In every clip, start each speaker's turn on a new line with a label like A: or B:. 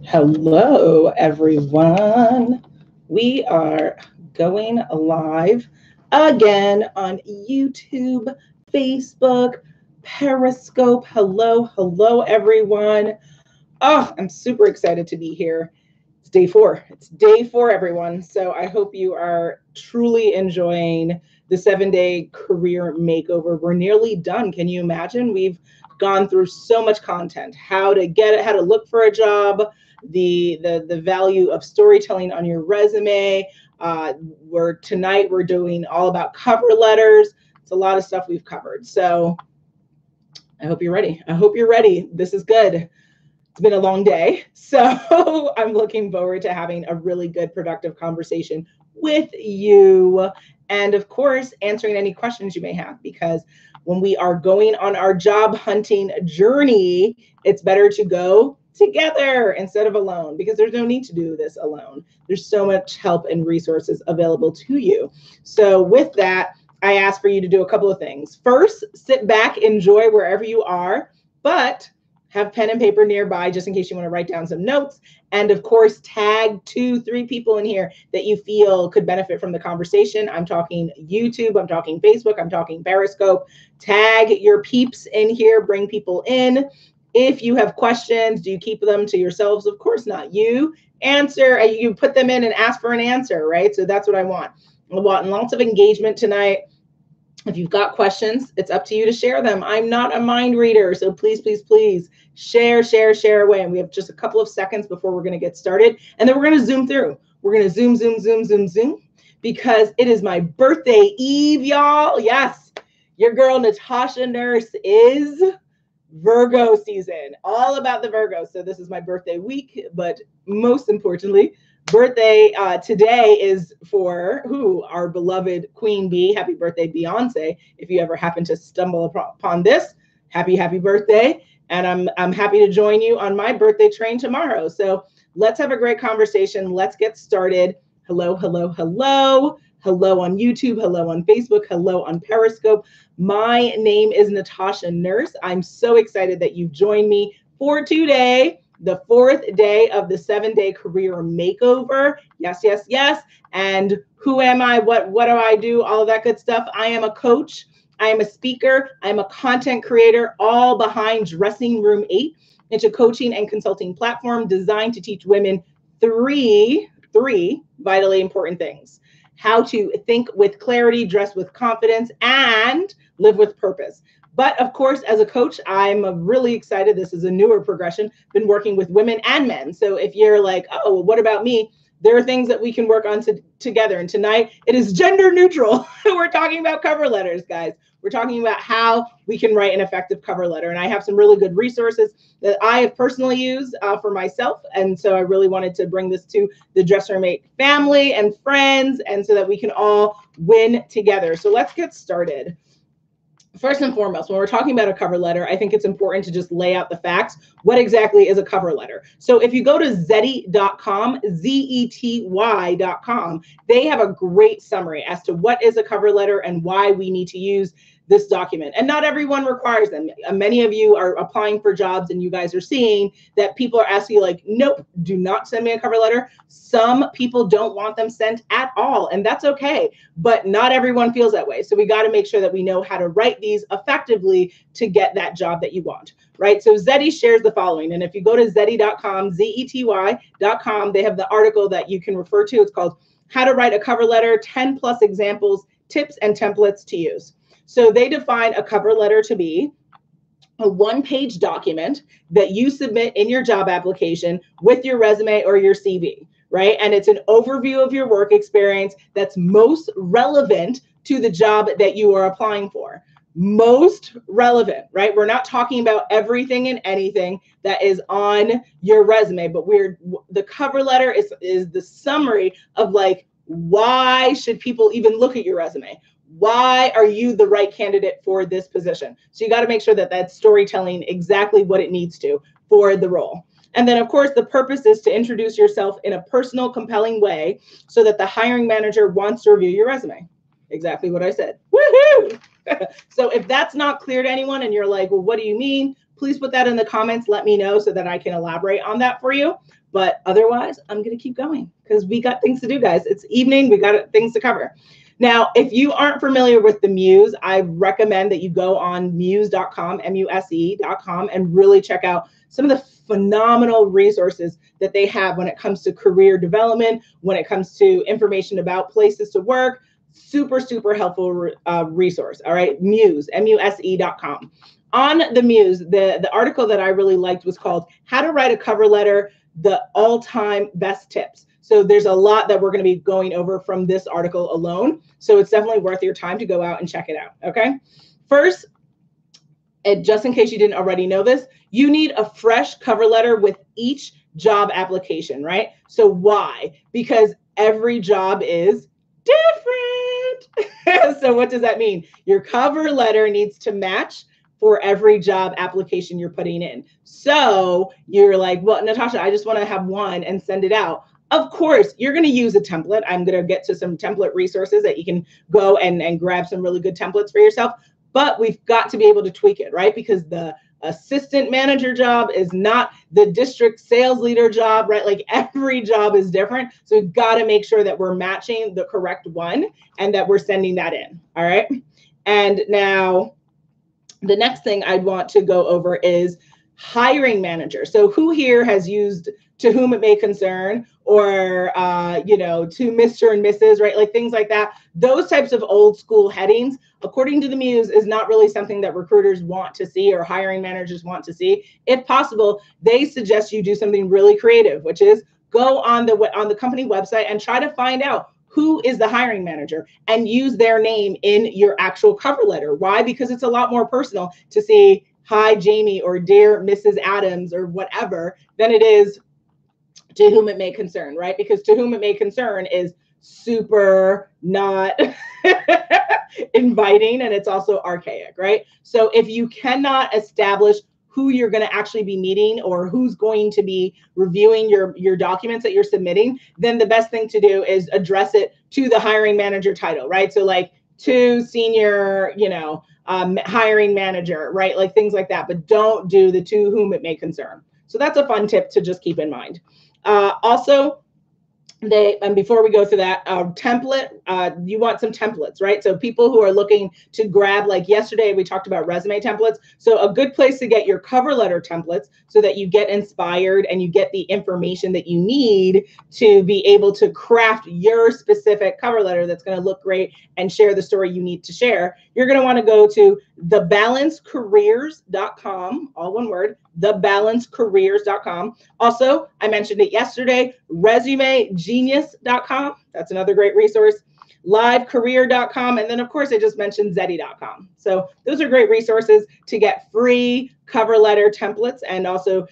A: Hello, everyone. We are going live again on YouTube, Facebook, Periscope. Hello, everyone. Oh, I'm super excited to be here. It's day four. It's day four, everyone. So I hope you are truly enjoying the 7-day career makeover. We're nearly done. Can you imagine? We've gone through so much content, how to get it, how to look for a job, the value of storytelling on your resume. Tonight we're doing all about cover letters. It's a lot of stuff we've covered. So I hope you're ready. I hope you're ready. This is good. It's been a long day, so I'm looking forward to having a really good, productive conversation with you. And of course, answering any questions you may have, because when we are going on our job hunting journey, it's better to go together instead of alone, because there's no need to do this alone. There's so much help and resources available to you. So with that, I ask for you to do a couple of things. First, sit back, enjoy wherever you are, but have pen and paper nearby just in case you want to write down some notes. And of course, tag 2-3 people in here that you feel could benefit from the conversation. I'm talking YouTube, I'm talking Facebook, I'm talking Periscope. Tag your peeps in here, bring people in. If you have questions, do you keep them to yourselves? Of course not. You answer, you put them in and ask for an answer, right? So that's what I want. I want lots of engagement tonight. If you've got questions, it's up to you to share them. I'm not a mind reader, so please share away. And we have just a couple of seconds before we're going to get started. And then we're going to zoom through. We're going to zoom, because it is my birthday eve, y'all. Yes, your girl Natasha Nurse is Virgo season, all about the Virgos. So this is my birthday week, but most importantly, birthday today is for our beloved Queen Bee. Happy birthday, Beyonce. If you ever happen to stumble upon this, happy birthday. And I'm happy to join you on my birthday train tomorrow. So let's have a great conversation. Let's get started. Hello on YouTube, hello on Facebook, hello on Periscope. My name is Natasha Nurse. I'm so excited that you joined me for today, the 4th day of the 7-day career makeover. Yes. And who am I? What do I do? All of that good stuff. I am a coach. I am a speaker. I'm a content creator, all behind Dressing Room 8. It's a coaching and consulting platform designed to teach women three vitally important things: how to think with clarity, dress with confidence, and live with purpose. But of course, as a coach, I'm really excited. This is a newer progression. Been working with women and men. So if you're like, oh, well, what about me? There are things that we can work on together. And tonight it is gender neutral. We're talking about cover letters, guys. We're talking about how we can write an effective cover letter. And I have some really good resources that I have personally used for myself. And so I really wanted to bring this to the Dress Room 8 family and friends, and so that we can all win together. So let's get started. First and foremost, when we're talking about a cover letter, I think it's important to just lay out the facts. What exactly is a cover letter? So if you go to zety.com, zety.com, they have a great summary as to what is a cover letter and why we need to use this document. And not everyone requires them. Many of you are applying for jobs and you guys are seeing that people are asking you like, nope, do not send me a cover letter. Some people don't want them sent at all, and that's okay. But not everyone feels that way. So we got to make sure that we know how to write these effectively to get that job that you want, right? So Zety shares the following. And if you go to zety.com, zety.com, they have the article that you can refer to. It's called How to Write a Cover Letter, 10 plus examples, tips, and templates to use. So they define a cover letter to be a one-page document that you submit in your job application with your resume or your CV, right? And it's an overview of your work experience that's most relevant to the job that you are applying for. Most relevant, right? We're not talking about everything and anything that is on your resume, but the cover letter is the summary of like, why should people even look at your resume? Why are you the right candidate for this position? So you got to make sure that that's storytelling exactly what it needs to for the role. And then, of course, the purpose is to introduce yourself in a personal, compelling way so that the hiring manager wants to review your resume. Exactly what I said. Woohoo! So if that's not clear to anyone and you're like, well, what do you mean? please put that in the comments. Let me know so that I can elaborate on that for you. But otherwise, I'm going to keep going because we got things to do, guys. It's evening. We got things to cover. Now, if you aren't familiar with the Muse, I recommend that you go on muse.com, muse.com, and really check out some of the phenomenal resources that they have when it comes to career development, when it comes to information about places to work. Super, super helpful resource. All right, Muse, muse.com. On the Muse, the article that I really liked was called How to Write a Cover Letter, the All-Time Best Tips. So there's a lot that we're going to be going over from this article alone. So it's definitely worth your time to go out and check it out. Okay. First, and just in case you didn't already know this, you need a fresh cover letter with each job application, right? So why? Because every job is different. So what does that mean? Your cover letter needs to match for every job application you're putting in. So you're like, well, Natasha, I just want to have one and send it out. Of course, you're going to use a template. I'm going to get to some template resources that you can go and grab some really good templates for yourself. But we've got to be able to tweak it, right? Because the assistant manager job is not the district sales leader job, right? Like every job is different. So we've got to make sure that we're matching the correct one and that we're sending that in. All right. And now the next thing I'd want to go over is hiring manager. So who here has used To Whom It May Concern, or, you know, to Mr. and Mrs., right? Like things like that. Those types of old school headings, according to the Muse, is not really something that recruiters want to see or hiring managers want to see. If possible, they suggest you do something really creative, which is go on the company website and try to find out who is the hiring manager and use their name in your actual cover letter. Why? Because it's a lot more personal to see, hi, Jamie, or dear Mrs. Adams, or whatever, than it is To Whom It May Concern, right? Because To Whom It May Concern is super not inviting, and it's also archaic, right? So if you cannot establish who you're going to actually be meeting or who's going to be reviewing your documents that you're submitting, then the best thing to do is address it to the hiring manager title, right? So like to senior, you know, hiring manager, right? Like things like that, but don't do the To Whom It May Concern. So that's a fun tip to just keep in mind. Also, and before we go through that, template, you want some templates, right? So people who are looking to grab, like yesterday, we talked about resume templates. So a good place to get your cover letter templates so that you get inspired and you get the information that you need to be able to craft your specific cover letter that's going to look great and share the story you need to share. You're going to want to go to thebalancecareers.com, all one word, thebalancecareers.com. Also, I mentioned it yesterday, resumegenius.com. That's another great resource. Livecareer.com. And then, of course, I just mentioned Zeddy.com. So those are great resources to get free cover letter templates, and also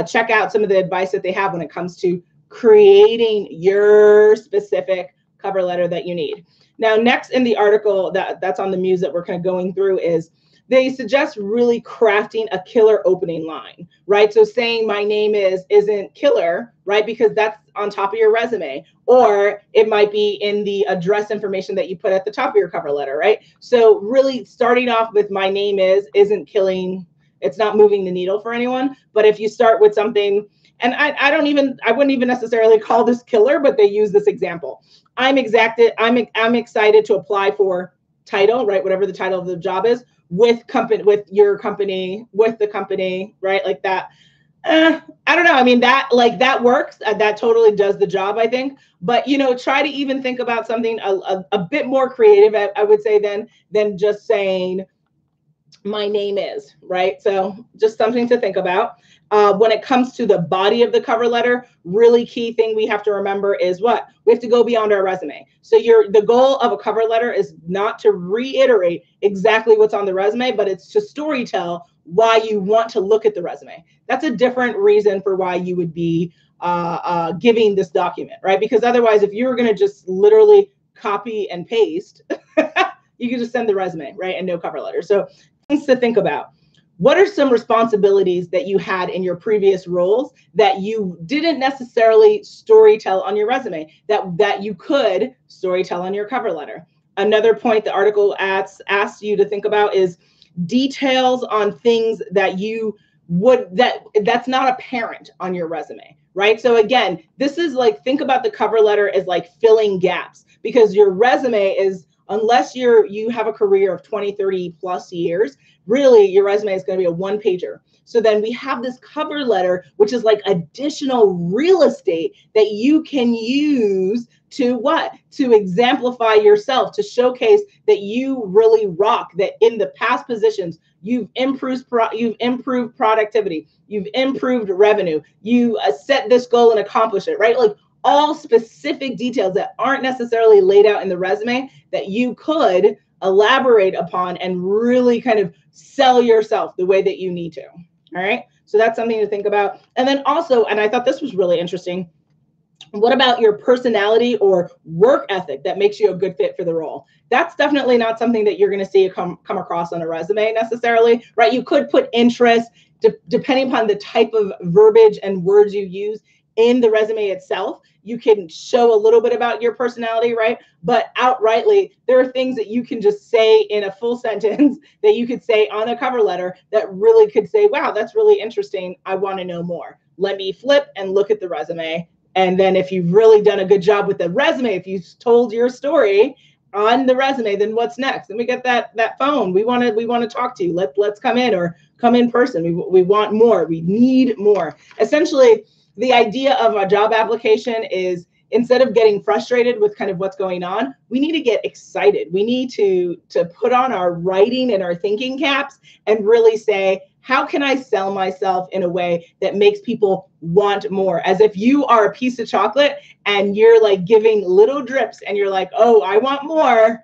A: check out some of the advice that they have when it comes to creating your specific cover letter that you need. Now, next in the article that's on the Muse that we're kind of going through is they suggest really crafting a killer opening line, right? So saying my name isn't killer, right? Because that's on top of your resume, or it might be in the address information that you put at the top of your cover letter, right? So really starting off with my name isn't killing, it's not moving the needle for anyone. But if you start with something, and I wouldn't even necessarily call this killer, but they use this example. I'm excited to apply for title, right? Whatever the title of the job is, with the company, right? Like that. I don't know. I mean, that works. That totally does the job, I think. But, you know, try to even think about something a bit more creative, I would say, than just saying my name is, right? So just something to think about. When it comes to the body of the cover letter, really key thing we have to remember is what? We have to go beyond our resume. So the goal of a cover letter is not to reiterate exactly what's on the resume, but it's to storytell why you want to look at the resume. That's a different reason for why you would be giving this document, right? Because otherwise, if you were going to just literally copy and paste, you could just send the resume, right? And no cover letter. So things to think about. What are some responsibilities that you had in your previous roles that you didn't necessarily storytell on your resume, that you could storytell on your cover letter? Another point the article asks you to think about is details on things that you that's not apparent on your resume, right? So again, this is like, think about the cover letter as like filling gaps, because your resume is, unless you have a career of 20, 30 plus years, really your resume is going to be a one pager. So then we have this cover letter, which is like additional real estate that you can use to what? To exemplify yourself, to showcase that you really rock, that in the past positions, you've improved productivity, you've improved revenue, you set this goal and accomplish it, right? Like all specific details that aren't necessarily laid out in the resume that you could elaborate upon and really kind of sell yourself the way that you need to. All right. So that's something to think about. And then also, and I thought this was really interesting, what about your personality or work ethic that makes you a good fit for the role? That's definitely not something that you're going to see come across on a resume necessarily, right? You could put interest, depending upon the type of verbiage and words you use in the resume itself. You can show a little bit about your personality, right? But outrightly, there are things that you can just say in a full sentence that you could say on a cover letter that really could say, wow, that's really interesting. I want to know more. Let me flip and look at the resume. And then if you've really done a good job with the resume, if you've told your story on the resume, then what's next? Then we get that phone. We want to talk to you. Let's come in, or come in person. We want more. We need more. Essentially, the idea of a job application is, instead of getting frustrated with kind of what's going on, we need to get excited. We need to put on our writing and our thinking caps and really say, how can I sell myself in a way that makes people want more? As if you are a piece of chocolate and you're like giving little drips and you're like, oh, I want more.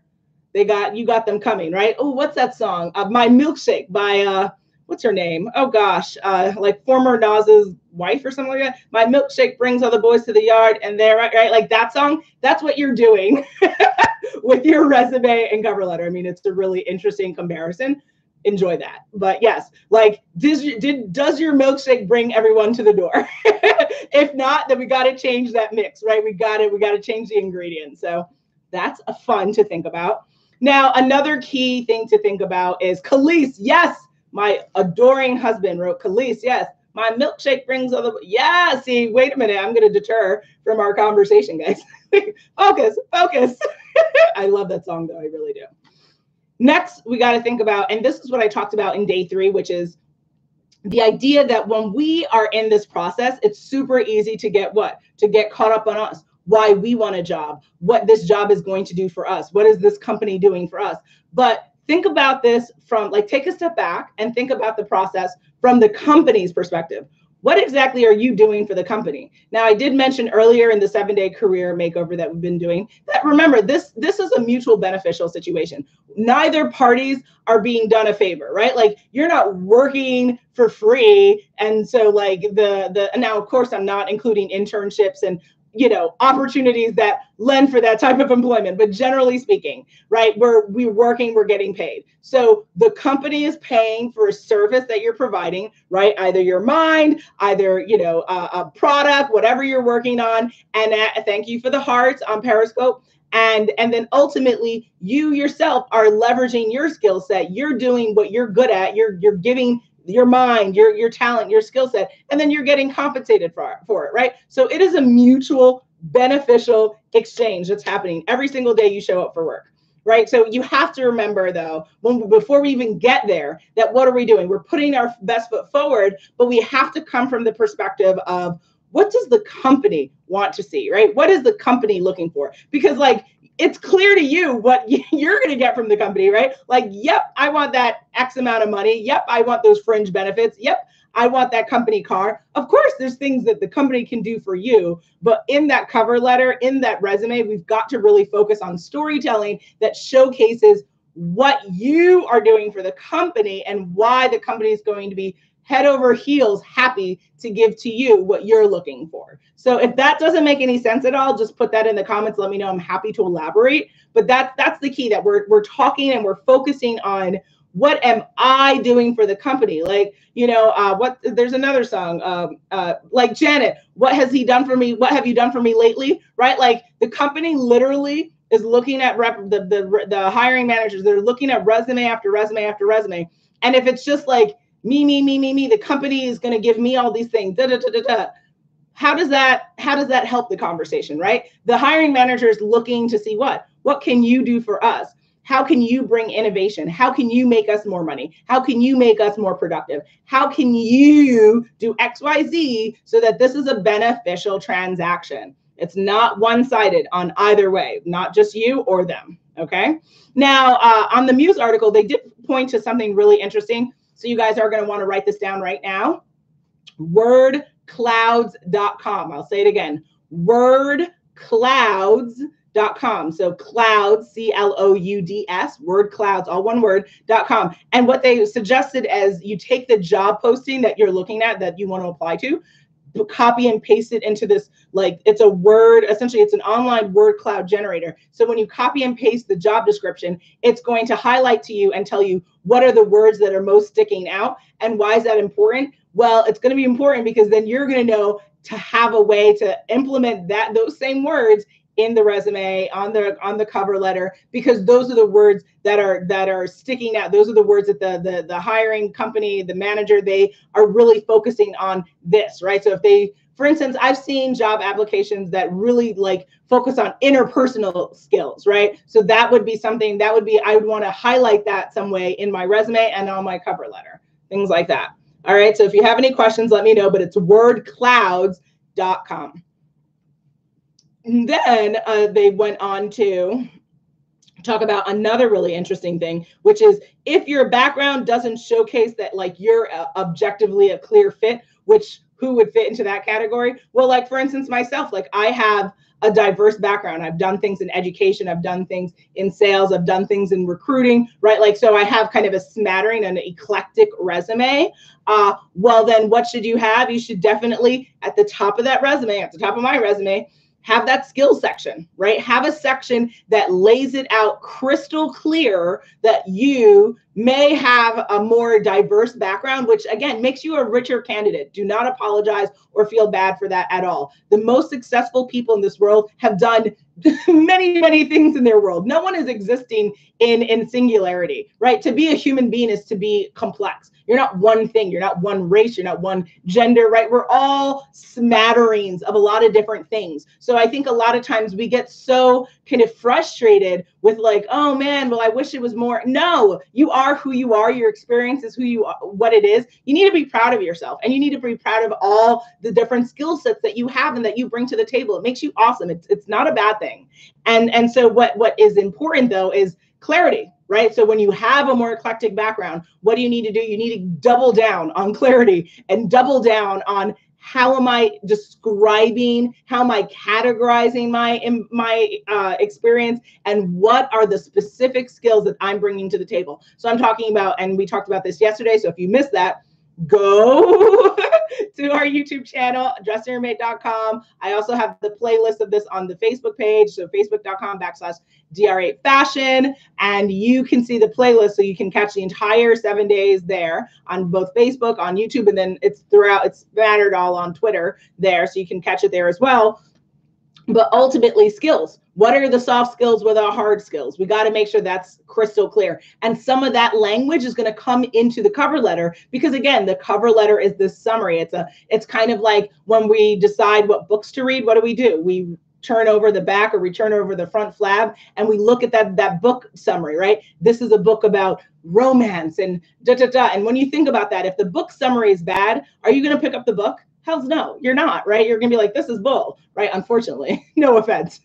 A: You got them coming, right? Oh, what's that song? My Milkshake by, what's her name? Oh gosh, like former Nas's wife or something like that. My milkshake brings all the boys to the yard, and they're right, like that song. That's what you're doing with your resume and cover letter. I mean, it's a really interesting comparison. Enjoy that. But yes, like, does your milkshake bring everyone to the door? If not, then we got to change that mix, right? We got to change the ingredients. So that's a fun to think about. Now, another key thing to think about is Khalees. Yes, my adoring husband wrote Khalees. Yes, my milkshake brings other. Yeah, see, wait a minute. I'm going to deter from our conversation, guys. Focus. I love that song, though. I really do. Next, we got to think about, and this is what I talked about in day 3, which is the idea that when we are in this process, it's super easy to get caught up on us, why we want a job, what this job is going to do for us, what is this company doing for us. But think about this from, like, take a step back and think about the process from the company's perspective. What exactly are you doing for the company? Now, I did mention earlier in the 7-day career makeover that we've been doing that, remember, this is a mutual beneficial situation. Neither parties are being done a favor, right? Like, you're not working for free. And so like now, of course, I'm not including internships and opportunities that lend for that type of employment. But generally speaking, right, we're working, we're getting paid. So the company is paying for a service that you're providing, right? Either your mind, either, a product, whatever you're working on. And thank you for the hearts on Periscope. And then ultimately, you yourself are leveraging your skill set. You're doing what you're good at. You're giving your mind, your talent, your skill set, and then you're getting compensated for it, right? So it is a mutual beneficial exchange that's happening every single day you show up for work, right? So you have to remember, though, before we even get there, that what are we doing? We're putting our best foot forward, but we have to come from the perspective of, what does the company want to see, right? What is the company looking for? Because, like, it's clear to you what you're going to get from the company, right? Like, yep, I want that X amount of money. Yep, I want those fringe benefits. Yep, I want that company car. Of course, there's things that the company can do for you, but in that cover letter, in that resume, we've got to really focus on storytelling that showcases what you are doing for the company and why the company is going to be head over heels happy to give to you what you're looking for. So if that doesn't make any sense at all, just put that in the comments. Let me know. I'm happy to elaborate. But that's the key, that we're talking and we're focusing on, what am I doing for the company? Like, there's another song, like Janet, what has he done for me? What have you done for me lately? Right? Like, the company literally is looking at the hiring managers. They're looking at resume after resume after resume. And if it's just like, me. The company is going to give me all these things. Da, da, da, da, da. How does that help the conversation, right? The hiring manager is looking to see what can you do for us? How can you bring innovation? How can you make us more money? How can you make us more productive? How can you do XYZ so that this is a beneficial transaction? It's not one-sided on either way, not just you or them, okay? Now, on the Muse article, they did point to something really interesting. So you guys are going to want to write this down right now. Wordclouds.com. I'll say it again. Wordclouds.com. So clouds, C-L-O-U-D-S, wordclouds, all one word.com. And what they suggested as you take the job posting that you're looking at that you want to apply to, copy and paste it into this, like it's a word, essentially it's an online word cloud generator. So when you copy and paste the job description, it's going to highlight to you and tell you what are the words that are most sticking out. And why is that important? Well, it's going to be important because then you're going to know to have a way to implement those same words in the resume, on the cover letter, because those are the words that are sticking out. Those are the words that the hiring company, the manager, they are really focusing on this, right? So if they, for instance, I've seen job applications that really like focus on interpersonal skills, right? So that would be something I would want to highlight that some way in my resume and on my cover letter, things like that. All right. So if you have any questions, let me know, but it's wordclouds.com. And then they went on to talk about another really interesting thing, which is if your background doesn't showcase that like you're objectively a clear fit, who would fit into that category? Well, like for instance, myself, like I have a diverse background. I've done things in education. I've done things in sales. I've done things in recruiting, right? Like, so I have kind of a smattering, an eclectic resume. Well, then what should you have? You should definitely at the top of that resume, at the top of my resume, have that skills section, right? Have a section that lays it out crystal clear that you may have a more diverse background, which again, makes you a richer candidate. Do not apologize or feel bad for that at all. The most successful people in this world have done many, many things in their world. No one is existing in singularity, right? To be a human being is to be complex. You're not one thing. You're not one race. You're not one gender, right? We're all smatterings of a lot of different things. So I think a lot of times we get so kind of frustrated with like, oh man, well, I wish it was more. No, you are who you are. Your experience is who you are, what it is. You need to be proud of yourself, and you need to be proud of all the different skill sets that you have and that you bring to the table. It makes you awesome. It's not a bad thing. And so what is important though is clarity, right? So when you have a more eclectic background, what do you need to do? You need to double down on clarity and double down on how am I describing, how am I categorizing my experience, and what are the specific skills that I'm bringing to the table. So I'm talking about, and we talked about this yesterday, so if you missed that, go to our YouTube channel, dressingyourmate.com. I also have the playlist of this on the Facebook page, so facebook.com/DR8fashion, and you can see the playlist, so you can catch the entire 7 days there on both Facebook, on YouTube, and then it's scattered all on Twitter there, so you can catch it there as well. But ultimately, skills. What are the soft skills with our hard skills? We got to make sure that's crystal clear. And some of that language is going to come into the cover letter because, again, the cover letter is the summary. It's kind of like when we decide what books to read, what do? We turn over the back or we turn over the front flap and we look at that book summary, right? This is a book about romance and da-da-da. And when you think about that, if the book summary is bad, are you going to pick up the book? Hells no, you're not, right? You're going to be like, this is bull, right? Unfortunately, no offense.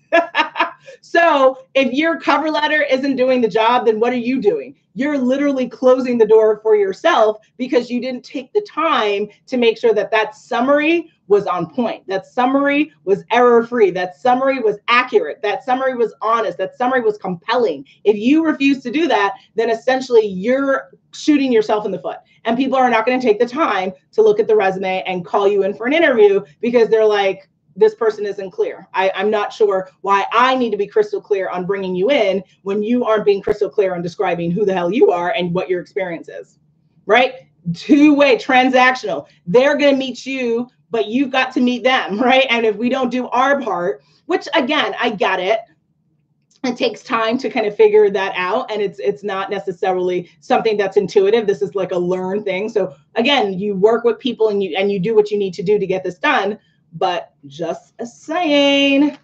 A: So if your cover letter isn't doing the job, then what are you doing? You're literally closing the door for yourself because you didn't take the time to make sure that summary was on point. That summary was error-free. That summary was accurate. That summary was honest. That summary was compelling. If you refuse to do that, then essentially you're shooting yourself in the foot. And people are not going to take the time to look at the resume and call you in for an interview because they're like, this person isn't clear. I'm not sure why I need to be crystal clear on bringing you in when you aren't being crystal clear on describing who the hell you are and what your experience is, right? Two-way, transactional. They're going to meet you, but you've got to meet them, right? And if we don't do our part, which again, I get it. it takes time to kind of figure that out, and it's not necessarily something that's intuitive. This is like a learned thing. So again, you work with people and you do what you need to do to get this done. But just saying,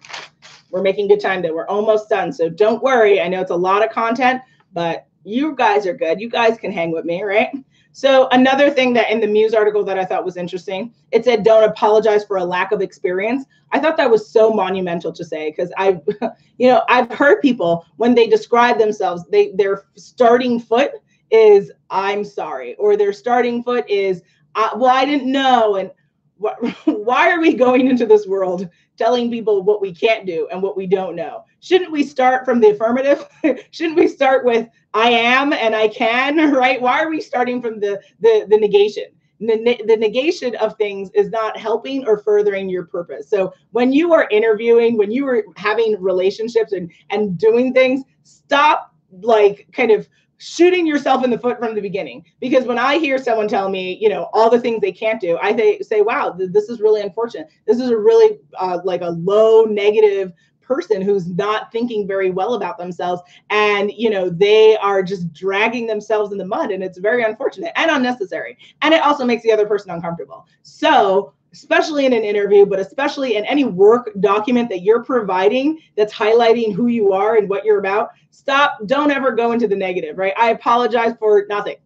A: we're making good time, that we're almost done, so don't worry. I know it's a lot of content, but you guys are good. You guys can hang with me, right? So another thing that in the Muse article that I thought was interesting, it said, don't apologize for a lack of experience. I thought that was so monumental to say, because I've heard people, when they describe themselves, their starting foot is, I'm sorry, or their starting foot is, well, I didn't know. And why are we going into this world telling people what we can't do and what we don't know? Shouldn't we start from the affirmative? Shouldn't we start with I am and I can, right? Why are we starting from the negation? The negation of things is not helping or furthering your purpose. So when you are interviewing, when you are having relationships and doing things, stop like kind of shooting yourself in the foot from the beginning. Because when I hear someone tell me, all the things they can't do, I say, wow, this is really unfortunate. This is a really like a low negative person who's not thinking very well about themselves, and they are just dragging themselves in the mud, and it's very unfortunate and unnecessary, and it also makes the other person uncomfortable. So especially in an interview, but especially in any work document that you're providing that's highlighting who you are and what you're about, don't ever go into the negative, right? I apologize for nothing.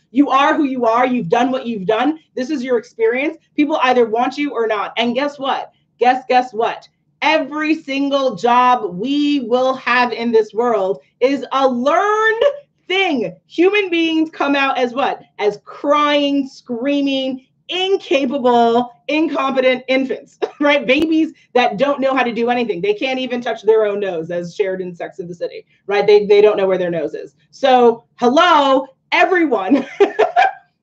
A: You are who you are. You've done what you've done. This is your experience. People either want you or not. And guess what? Guess what? Every single job we will have in this world is a learned thing. Human beings come out as what? As crying, screaming, incapable, incompetent infants, right? Babies that don't know how to do anything. They can't even touch their own nose, as shared in Sex and the City, right? They don't know where their nose is. So hello, everyone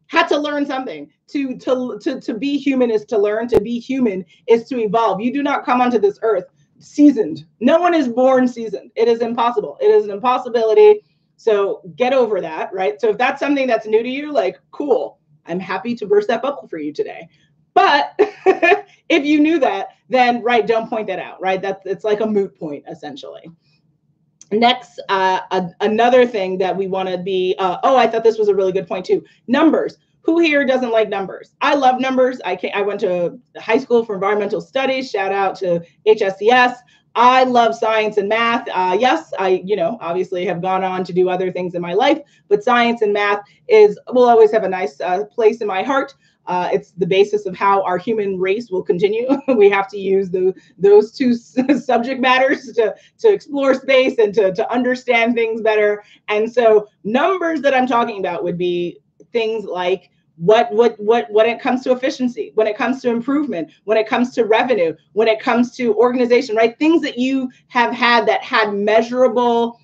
A: had to learn something. To be human is to learn. To be human is to evolve. You do not come onto this earth seasoned. No one is born seasoned. It is impossible. It is an impossibility. So get over that, right? So if that's something that's new to you, like, cool. I'm happy to burst that bubble for you today. But if you knew that, then right, don't point that out, right? It's like a moot point, essentially. Next, another thing that we want to be, I thought this was a really good point too. Numbers. Who here doesn't like numbers? I love numbers. I went to high school for environmental studies. Shout out to HSCS. I love science and math. Yes, I, obviously have gone on to do other things in my life, but science and math will always have a nice place in my heart. It's the basis of how our human race will continue. We have to use those two subject matters to explore space and to understand things better. And so numbers that I'm talking about would be things like what when it comes to efficiency, when it comes to improvement, when it comes to revenue, when it comes to organization, right? Things that you have had that had measurable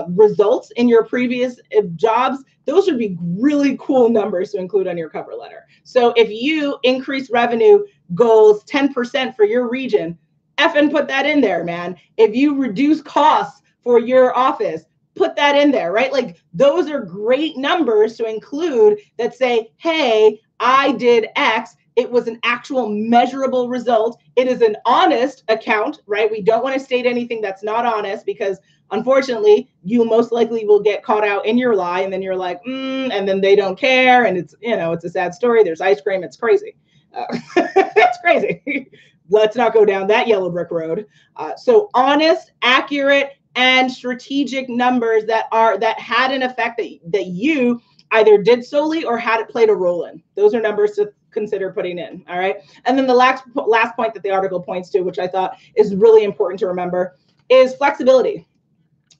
A: results in your previous jobs. Those would be really cool numbers to include on your cover letter. So if you increase revenue goals 10% for your region, effing put that in there, man. If you reduce costs for your office, put that in there, right? Like those are great numbers to include that say, hey, I did X. It was an actual measurable result. It is an honest account, right? We don't want to state anything that's not honest, because unfortunately, you most likely will get caught out in your lie, and then you're like, and then they don't care, and it's a sad story. There's ice cream. It's crazy. It's crazy. Let's not go down that yellow brick road. So honest, accurate, and strategic numbers that had an effect that you either did solely or had it played a role in. Those are numbers to consider putting in. All right. And then the last point that the article points to, which I thought is really important to remember, is flexibility.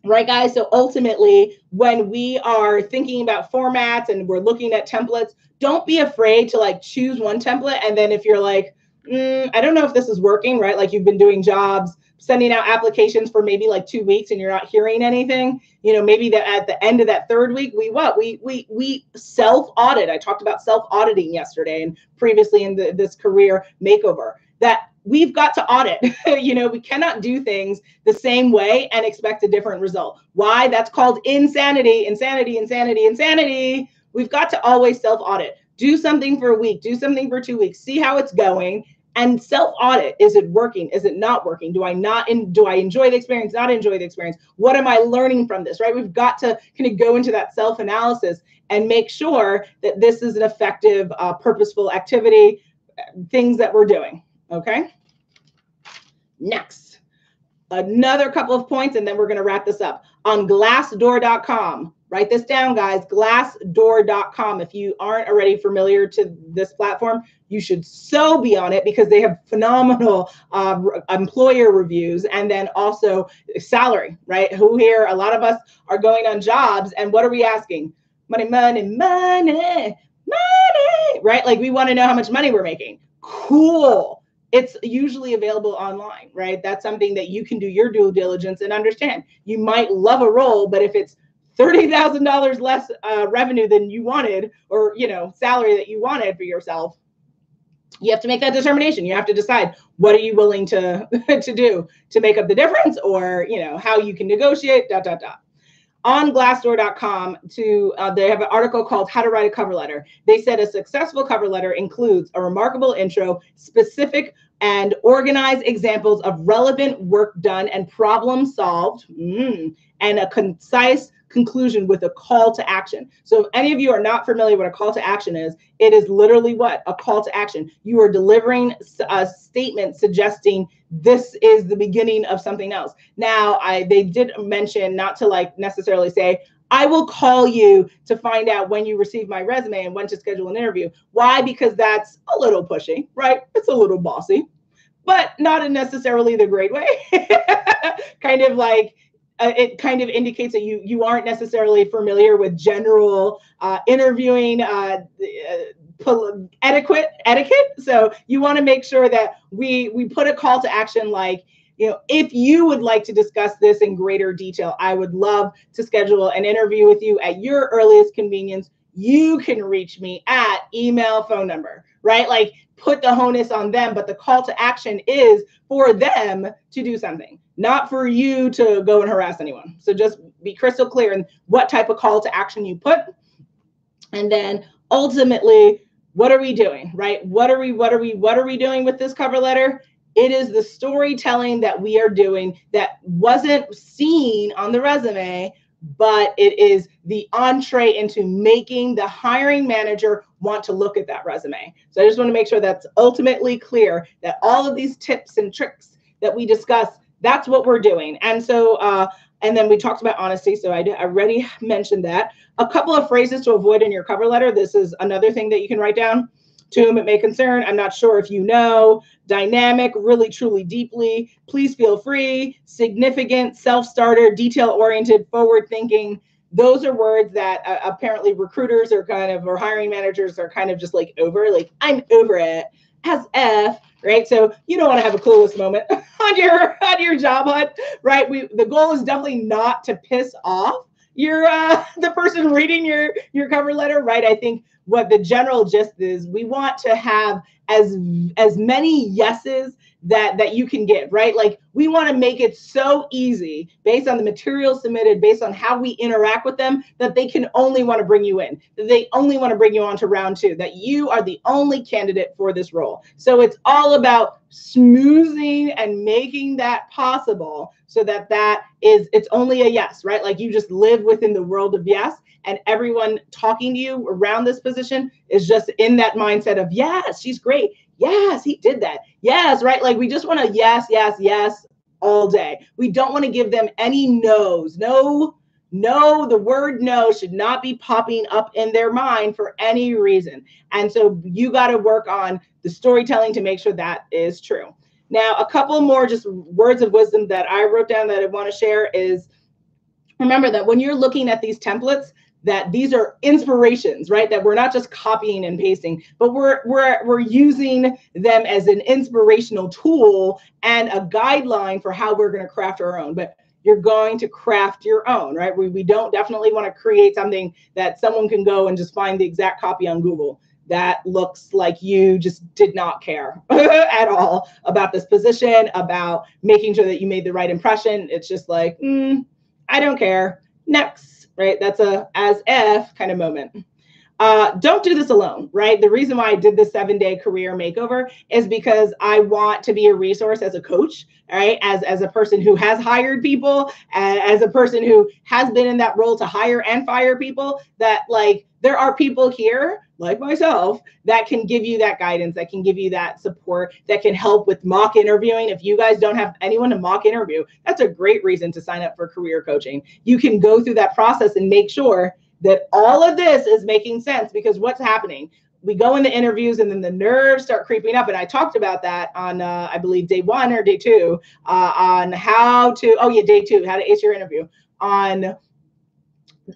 A: Right, guys? So ultimately, when we are thinking about formats and we're looking at templates, don't be afraid to like choose one template. And then if you're like, I don't know if this is working, right? Like you've been doing jobs, sending out applications for maybe like 2 weeks and you're not hearing anything, maybe that at the end of that third week, we self-audit. I talked about self-auditing yesterday and previously in this career makeover, that we've got to audit. We cannot do things the same way and expect a different result. Why? That's called insanity, insanity, insanity, insanity. We've got to always self-audit. Do something for a week, do something for 2 weeks, see how it's going, and self-audit. Is it working? Is it not working? Do I enjoy the experience, not enjoy the experience? What am I learning from this, right? We've got to kind of go into that self-analysis and make sure that this is an effective, purposeful activity, things that we're doing, okay? Next, another couple of points, and then we're gonna wrap this up. On Glassdoor.com, write this down, guys, Glassdoor.com. If you aren't already familiar to this platform, you should so be on it because they have phenomenal employer reviews and then also salary, right? Who here, a lot of us are going on jobs, and what are we asking? Money, money, money, money, right? Like we want to know how much money we're making. Cool. It's usually available online, right? That's something that you can do your due diligence and understand. You might love a role, but if it's $30,000 less revenue than you wanted, or salary that you wanted for yourself, you have to make that determination. You have to decide what are you willing to to do to make up the difference, or how you can negotiate. On Glassdoor.com, they have an article called How to Write a Cover Letter. They said a successful cover letter includes a remarkable intro, specific and organized examples of relevant work done and problem solved, and a concise conclusion with a call to action. So if any of you are not familiar what a call to action is, it is literally what? A call to action. You are delivering a statement suggesting this is the beginning of something else. Now, they did mention not to necessarily say, I will call you to find out when you receive my resume and when to schedule an interview. Why? Because that's a little pushy, right? It's a little bossy, but not in necessarily the great way. Kind of like, it kind of indicates that you aren't necessarily familiar with general interviewing etiquette. So you want to make sure that we put a call to action like, if you would like to discuss this in greater detail, I would love to schedule an interview with you at your earliest convenience. You can reach me at email, phone number, right? Like put the onus on them, but the call to action is for them to do something, not for you to go and harass anyone. So just be crystal clear in what type of call to action you put. And then ultimately, what are we doing, right? What are we doing with this cover letter? It is the storytelling that we are doing that wasn't seen on the resume, but it is the entree into making the hiring manager want to look at that resume. So I just want to make sure that's ultimately clear that all of these tips and tricks that we discuss, that's what we're doing. And so, and then we talked about honesty. So I already mentioned that. A couple of phrases to avoid in your cover letter. This is another thing that you can write down. To whom it may concern, I'm not sure if you know, dynamic, really, truly, deeply, please feel free, significant, self-starter, detail-oriented, forward-thinking. Those are words that apparently recruiters or hiring managers are kind of just like over, like, I'm over it, as F, right? So you don't want to have a clueless moment on your job hunt, right? The goal is definitely not to piss off the person reading your cover letter, right? I think what the general gist is, we want to have as many yeses that you can give, right? Like we want to make it so easy based on the material submitted, based on how we interact with them, that they can only want to bring you in, that they only want to bring you on to round 2, that you are the only candidate for this role. So it's all about smoothing and making that possible so that it's only a yes, right? Like you just live within the world of yes. And everyone talking to you around this position is just in that mindset of, yes, she's great. Yes, he did that. Yes, right? Like we just want to yes, yes, yes all day. We don't want to give them any no's. No, the word no should not be popping up in their mind for any reason. And so you got to work on the storytelling to make sure that is true. Now, a couple more just words of wisdom that I wrote down that I want to share is, remember that when you're looking at these templates, that these are inspirations, right? That we're not just copying and pasting, but we're using them as an inspirational tool and a guideline for how we're going to craft our own. But you're going to craft your own, right? We don't definitely want to create something that someone can go and just find the exact copy on Google. That looks like you just did not care at all about this position, about making sure that you made the right impression. It's just like, I don't care. Next. Right? That's a as if kind of moment. don't do this alone, right? The reason why I did the 7-day career makeover is because I want to be a resource as a coach, right? As a person who has hired people, as a person who has been in that role to hire and fire people, that like there are people here like myself that can give you that guidance, that can give you that support, that can help with mock interviewing. If you guys don't have anyone to mock interview, that's a great reason to sign up for career coaching. You can go through that process and make sure that all of this is making sense, because what's happening? We go into interviews and then the nerves start creeping up. And I talked about that on, I believe, day 1 or day 2 on how to, day 2, how to ace your interview, on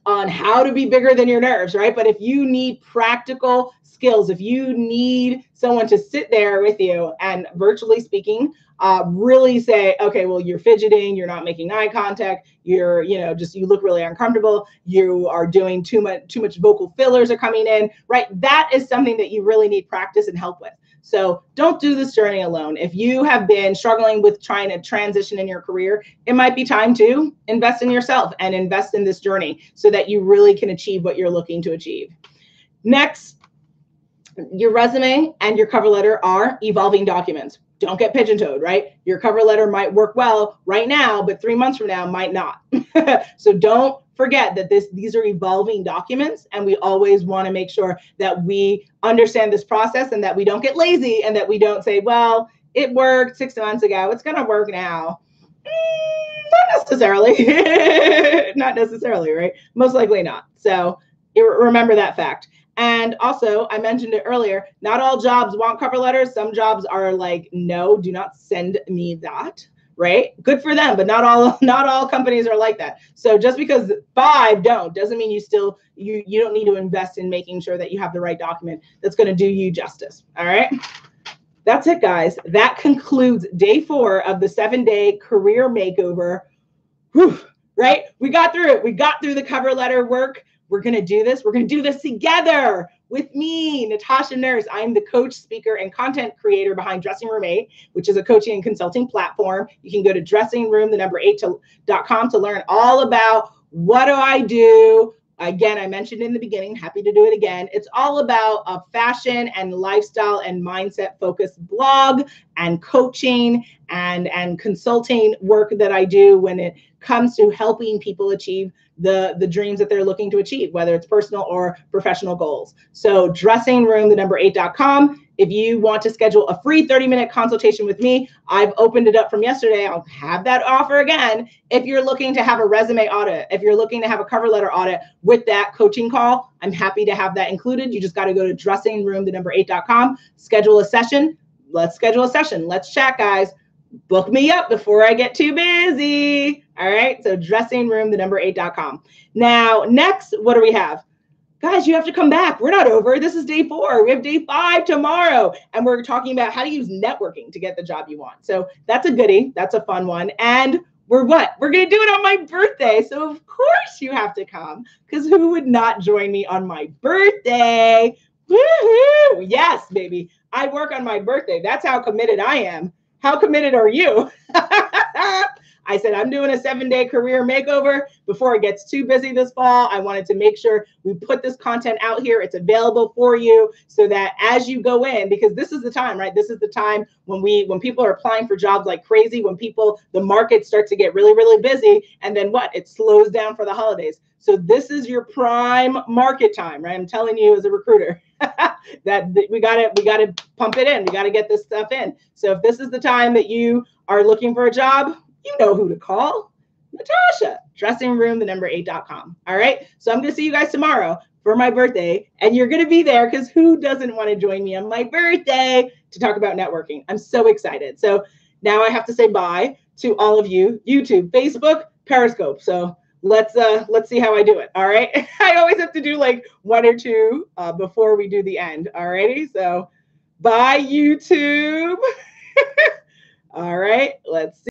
A: how to be bigger than your nerves, right? But if you need practical skills, if you need someone to sit there with you and virtually speaking, really say, okay, well, you're fidgeting, you're not making eye contact, you're, you look really uncomfortable, you are doing too much vocal fillers are coming in, right? That is something that you really need practice and help with. So don't do this journey alone. If you have been struggling with trying to transition in your career, it might be time to invest in yourself and invest in this journey so that you really can achieve what you're looking to achieve. Next, your resume and your cover letter are evolving documents. Don't get pigeon-toed, right? Your cover letter might work well right now, but 3 months from now might not. So don't forget that these are evolving documents, and we always want to make sure that we understand this process and that we don't get lazy and that we don't say, well, it worked 6 months ago, it's going to work now. Not necessarily. Not necessarily, right? Most likely not. So remember that fact. And also, I mentioned it earlier, not all jobs want cover letters. Some jobs are like, no, do not send me that, right? Good for them, but not all companies are like that. So just because 5 don't, doesn't mean you don't need to invest in making sure that you have the right document that's going to do you justice. All right. That's it, guys. That concludes day 4 of the 7-day career makeover. Whew, right? We got through it. We got through the cover letter work. We're going to do this. We're going to do this together with me, Natasha Nurse. I'm the coach, speaker, and content creator behind Dressing Room 8, which is a coaching and consulting platform. You can go to dressingroom8.com to learn all about what do I do. Again, I mentioned in the beginning, happy to do it again. It's all about a fashion and lifestyle and mindset focused blog and coaching and consulting work that I do when it comes to helping people achieve the dreams that they're looking to achieve, whether it's personal or professional goals. So dressingroom8.com. If you want to schedule a free 30-minute consultation with me, I've opened it up from yesterday. I'll have that offer again. If you're looking to have a resume audit, if you're looking to have a cover letter audit with that coaching call, I'm happy to have that included. You just got to go to dressingroom8.com, schedule a session. Let's schedule a session. Let's chat, guys. Book me up before I get too busy. All right. So dressingroom8.com. Now, next, what do we have? Guys, you have to come back. We're not over. This is day 4. We have day 5 tomorrow. And we're talking about how to use networking to get the job you want. So that's a goodie. That's a fun one. And we're what? We're going to do it on my birthday. So of course you have to come, because who would not join me on my birthday? Woohoo! Yes, baby. I work on my birthday. That's how committed I am. How committed are you? I said, I'm doing a 7-day career makeover before it gets too busy this fall. I wanted to make sure we put this content out here. It's available for you so that as you go in, because this is the time, right? This is the time when people are applying for jobs like crazy, when the market starts to get really, really busy. And then what? It slows down for the holidays. So this is your prime market time, right? I'm telling you as a recruiter that we gotta pump it in. We gotta get this stuff in. So if this is the time that you are looking for a job, you know who to call. Natasha, dressingroom8.com. All right. So I'm going to see you guys tomorrow for my birthday. And you're going to be there because who doesn't want to join me on my birthday to talk about networking? I'm so excited. So now I have to say bye to all of you, YouTube, Facebook, Periscope. So let's see how I do it. All right. I always have to do like 1 or 2 before we do the end. All righty. So bye, YouTube. All right. Let's see.